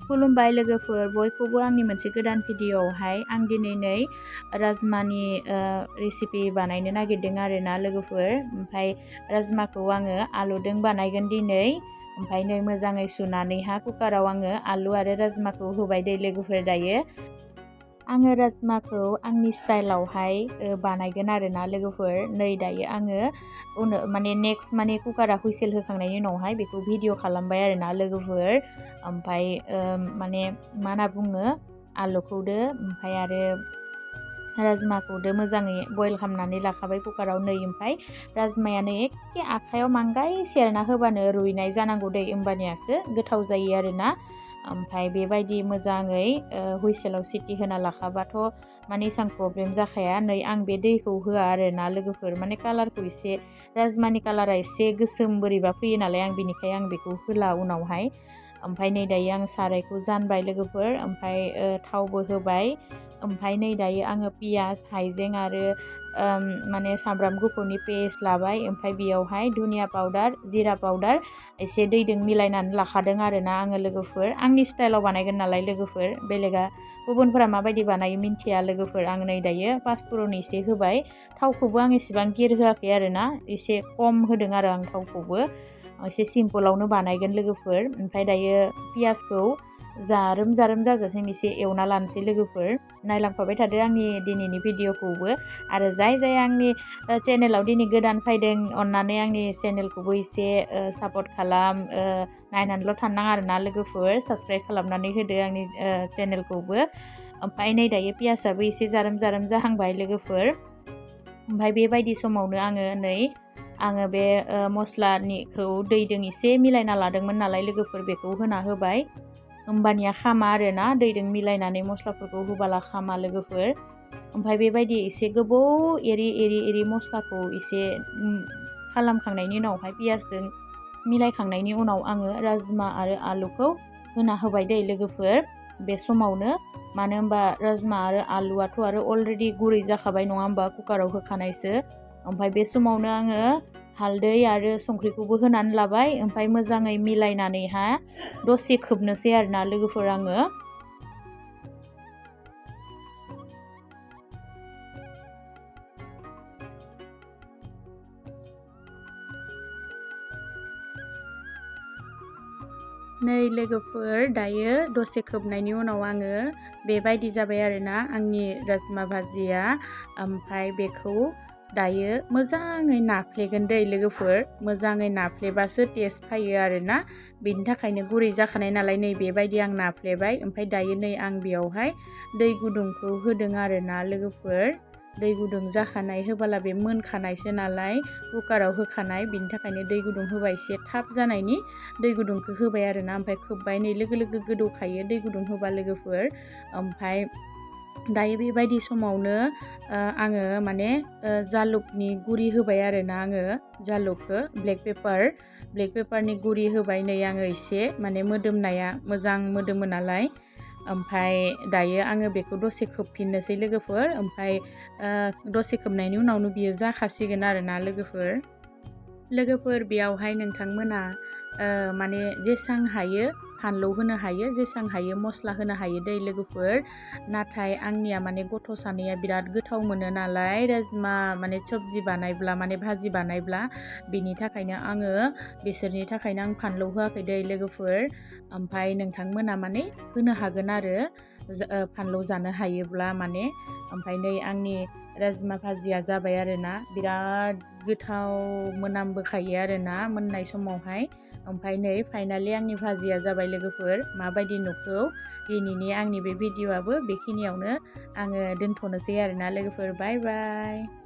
खुलुमबाय लोगोफोर बयखौबो आंनि मोनसे गोदान भिडिअआवहाय आं दिनै राजमानि रेसिपि बानायनो नागिरदों आरोना लोगोफोर। ओमफ्राय राजमाखौ आङो आलुजों बानायगोन दिनै। ओमफ्राय नै मोजाङै सुनानैहा कुकाराव आङो आलु आरो राजमाखौ होबाय दै लोगोफोर दायो। आङो राजमाखौ आंनि स्टाइलावहाय बानायगोन आरोना लोगोफोर। नै दायो आङो नेक्स्ट कुकारा हुइसेल होखांनायनि उनावहाय बेखौ भिडिअ खालामबाय आरोना लोगोफोर। ओमफ्राय मा होनना बुङो आलुखौदो ओमफ्राय आरो राजमाखौदो मोजाङै बयल खालामनानै लाखाबाय कुकाराव। नै ओमफ्राय राजमायानो एखे आखायाव मांगाय सेरना होबानो रुइनाय जानांगौ दै, होमबानियासो गोथाव जायो आरोना। ओमफ्राय बेबायदि मोजाङै हुइसेलाव सिटी होना लाखाबाथ' एसां प्रब्लेम जाखाया। नै आं बे दैखौ होआ आरोना लोगोफोर, कालारखौ एसे राजमानि कालारा एसे गोसोम बोरैबा फैयो नालाय आं बिनिखाय आं बेखौ होला उनावहाय। ओमफ्राय नै दायो आं सारायखौ जानबाय लोगोफोर, ओमफ्राय थावबो होबाय। ओमफ्राय नै दायो आङो पियास हाइजें आरो सामब्राम गुफुरनि पेस्ट लाबाय। ओमफ्राय बेयावहाय धनिया पाउदार जिरा पाउदार एसे दैजों मिलायनानै लाखादों आरोना आङो लोगोफोर। आंनि स्टाइलाव बानायगोन नालाय लोगोफोर, बेलेगा गुबुनफोरा माबायदि बानायो मिन्थिया लोगोफोर। आं नै दायो पासफुरन एसे होबाय। थावखौबो आं एसेबां होआखै आरोना, एसे खम होदों आरो आं थावखौबो। एसे सिम्पोलावनो बानायगोन लोगोफोर। ओमफ्राय दायो पियासखौ जारोम जाजासिम एसे एवना लानोसै लोगोफोर। नायलांफाबाय थादो आंनि दिनैनि भिडिअखौबो। आरो जाय आंनि चेनेलाव दिनै गोदान फैदों अननानै आंनि चेनेलखौबो एसे सापर्ट खालाम। नायनानैल' थानो नाङा आरोना लोगोफोर, साबस्क्राइब खालामनानै होदो आंनि चेनेलखौबो। ओमफ्राय नै दायो पियासाबो एसे जारोम जाहांबाय लोगोफोर। ओमफ्राय बेबायदि समावनो आङो बे मस्लानिखौ दैजों एसे मिलायना लादोंमोन नालाय लोगोफोर, बेखौ होना होबाय। होमबानिया खामा आरोना, दैजों मिलायनानै मस्लाफोरखौ होबाला खामा लोगोफोर। ओमफ्राय बेबायदि एसे गोबाव एरि मस्लाखौ एसे खालामखांनायनि उनावहाय पियासजों मिलायखांनायनि उनाव आङो राजमा आरो आलुखौ होना होबाय दै लोगोफोर बे समावनो। मानो होनबा राजमा आरो आलुआथ' आरो अलरेडि गुरै जाखाबाय नङा होमबा, कुकाराव होखानायसो। ओमफ्राय बे समावनो आङो हालदै आरो संख्रिखौबो होनानै लाबाय। ओमफ्राय मोजाङै मिलायनानैहा दसे खोबनोसै आरोना लोगोफोर आङो। नै लोगोफोर दायो दसे खोबनायनि उनाव आङो बेबायदि जाबाय आरोना आंनि राजमा भाजिया। ओमफ्राय बेखौ दायो मोजाङै नाफ्लेगोन दै लोगोफोर। मोजाङै नाफ्लेबासो टेस्ट फैयो आरोना, बेनि थाखायनो गुरै जाखानाय नालाय नै बेबायदि आं नाफ्लेबाय। ओमफ्राय दायो नै आं बेयावहाय दै गुदुंखौ होदों आरोना लोगोफोर। दै गुदुं जाखानाय होबाला बे मोनखानायसो नालाय कुकाराव होखानाय, बिनि थाखायनो दै गुदुं होबा एसे थाब जानायनि दै गुदुंखौ होबाय आरोना। ओमफ्राय खोब्बाय, नै लोगो गोदौखायो दै गुदुं होबा लोगोफोर। ओमफ्राय दायो बेबायदि समावनो आङो जालुकनि गुरि होबाय आरोना, आङो जालुकखौ ब्लेक पेपारनि गुरि होबाय नै आङो एसे, मोदोमनाया मोजां मोदोमो नालाय। ओमफ्राय दायो आङो बेखौ दसे खोबफिननोसै लोगोफोर। ओमफ्राय दसे खोबनायनि उनावनो बियो जाखासिगोन आरोना लोगोफोर। बेयावहाय नोंथांमोना जेसां हायो फानलौ होनो हायो, जेसां हायो मस्ला होनो हायो दै लोगोफोर। नाथाय आंनिया गथ' सानैया बिराद गोथाव मोनो नालाय राजमा सबजि बानायब्ला भाजि बानायब्ला, बिनि थाखायनो आङो बिसोरनि थाखायनो आं फानलौ होआखै दै लोगोफोर। ओमफ्राय नोंथांमोना होनो हागोन आरो फानलौ जानो हायोब्ला ओमफ्राय नै आंनि राजमा भाजिया जाबाय आरोना, बिराद गोथाव मोनामबोखायो आरोना मोननाय समावहाय। ओमफ्राय नै फाइनालि आंनि भाजिया जाबाय लोगोफोर। माबायदि नुखो दिनैनि आंनि बे भिडिअ'आबो बेखिनियावनो आङो दोनथ'नोसै आरोना लोगोफोर। बाय बाय।